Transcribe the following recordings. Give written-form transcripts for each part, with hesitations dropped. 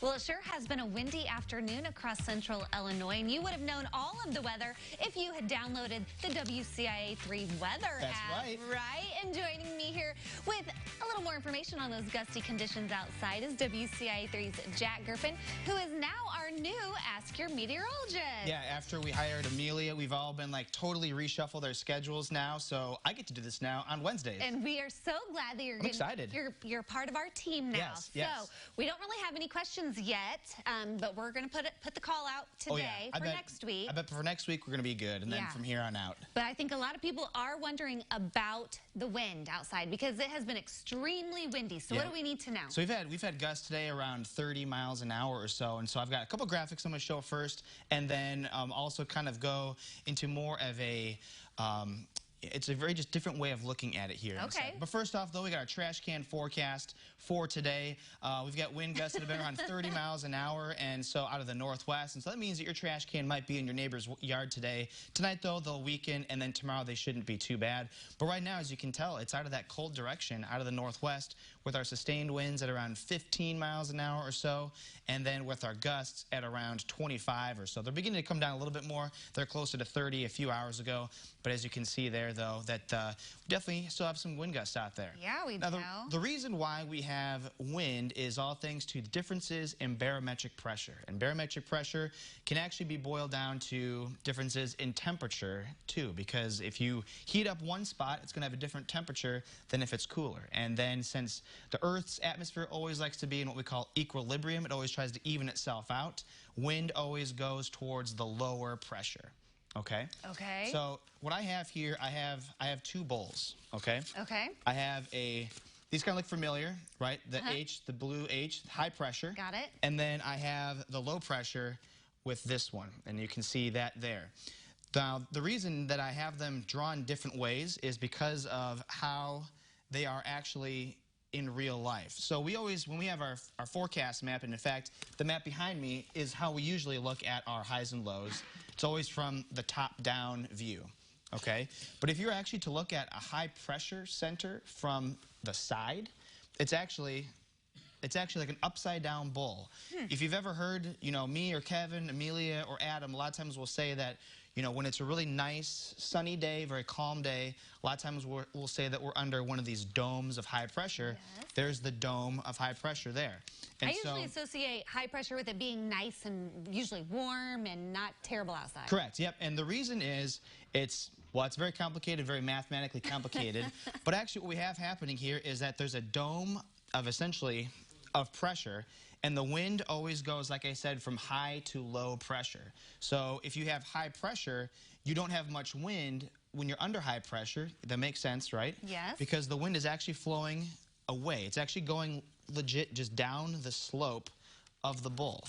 Well, it sure has been a windy afternoon across central Illinois, and you would have known all of the weather if you had downloaded the WCIA 3 weather That's app. right. And joining me here with a little more information on those gusty conditions outside is WCIA 3's Jack Gerfen, who is now our new Ask Your Meteorologist. Yeah, after we hired Amelia, we've all been like totally reshuffled our schedules now, so I get to do this now on Wednesdays. And we are so glad that I'm excited. You're part of our team now. Yes, yes. So we don't really have any questions yet, but we're going to put the call out today for next week. I bet for next week we're going to be good, and then from here on out. But I think a lot of people are wondering about the wind outside because it has been extremely windy. So what do we need to know? So we've had gusts today around 30 miles an hour or so, and so I've got a couple graphics I'm going to show first, and then also kind of go into more of a it's a very just different way of looking at it here. Okay. But first off, though, we got our trash can forecast for today. We've got wind gusts that have been around 30 miles an hour, and so out of the northwest. And so that means that your trash can might be in your neighbor's yard today. Tonight, though, they'll weaken, and then tomorrow they shouldn't be too bad. But right now, as you can tell, it's out of that cold direction, out of the northwest, with our sustained winds at around 15 miles an hour or so, and then with our gusts at around 25 or so. They're beginning to come down a little bit more. They're closer to 30 a few hours ago. But as you can see there, though, that we definitely still have some wind gusts out there. Yeah, we do. The reason why we have wind is all thanks to the differences in barometric pressure. And barometric pressure can actually be boiled down to differences in temperature, too, because if you heat up one spot, it's going to have a different temperature than if it's cooler. And then since the Earth's atmosphere always likes to be in what we call equilibrium, it always tries to even itself out, wind always goes towards the lower pressure. Okay? Okay. So what I have here, I have two bowls, okay? Okay. I have these kind of look familiar, right? The H, the blue H, high pressure. Got it. And then I have the low pressure with this one, and you can see that there. Now, the reason that I have them drawn different ways is because of how they are actually in real life. So we always, when we have our forecast map, and in fact, the map behind me is how we usually look at our highs and lows. It's always from the top-down view, okay? But if you're actually to look at a high-pressure center from the side, it's actually like an upside-down bowl. If you've ever heard, you know, me or Kevin, Amelia, or Adam, a lot of times we'll say that, you know, when it's a really nice, sunny day, very calm day, a lot of times we'll say that we're under one of these domes of high pressure. Yes. There's the dome of high pressure there. And I usually associate high pressure with it being nice and usually warm and not terrible outside. Correct, yep. And the reason is it's very complicated, very mathematically complicated. But actually what we have happening here is that there's a dome of essentially of pressure, and the wind always goes, like I said, from high to low pressure. So if you have high pressure, you don't have much wind when you're under high pressure. That makes sense, right? Yes. Because the wind is actually flowing away. It's actually going legit just down the slope of the bowl.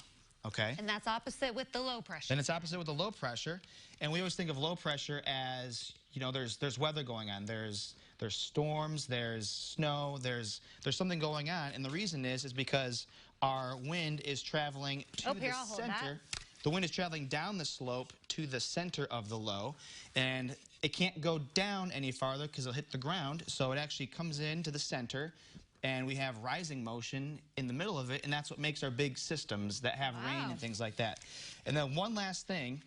Okay? And that's opposite with the low pressure. And it's opposite with the low pressure. And we always think of low pressure as, you know, there's weather going on. There's storms, there's snow, there's something going on. And the reason is because our wind is traveling to the center. The wind is traveling down the slope to the center of the low, and it can't go down any farther because it'll hit the ground. So it actually comes into the center, and we have rising motion in the middle of it, and that's what makes our big systems that have rain and things like that. And then one last thing.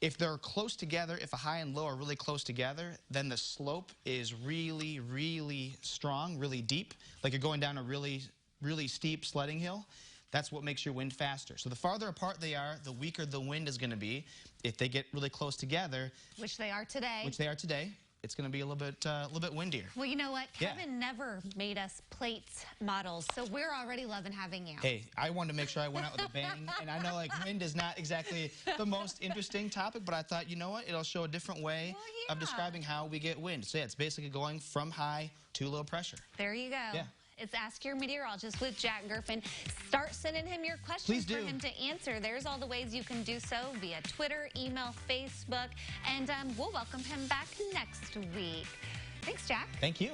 If they're close together, if a high and low are really close together, then the slope is really, really strong, really deep, like you're going down a really, really steep sledding hill. That's what makes your wind faster. So the farther apart they are, the weaker the wind is going to be. If they get really close together, which they are today, it's going to be a little bit windier. Well, you know what? Kevin never made us plates models, so we're already loving having you. Hey, I wanted to make sure I went out with a bang, and I know like wind is not exactly the most interesting topic, but I thought, you know what? It'll show a different way of describing how we get wind. So yeah, it's basically going from high to low pressure. There you go. Yeah. It's Ask Your Meteorologist with Jack Gerfen. Start sending him your questions for him to answer. There's all the ways you can do so via Twitter, email, Facebook, and we'll welcome him back next week. Thanks, Jack. Thank you.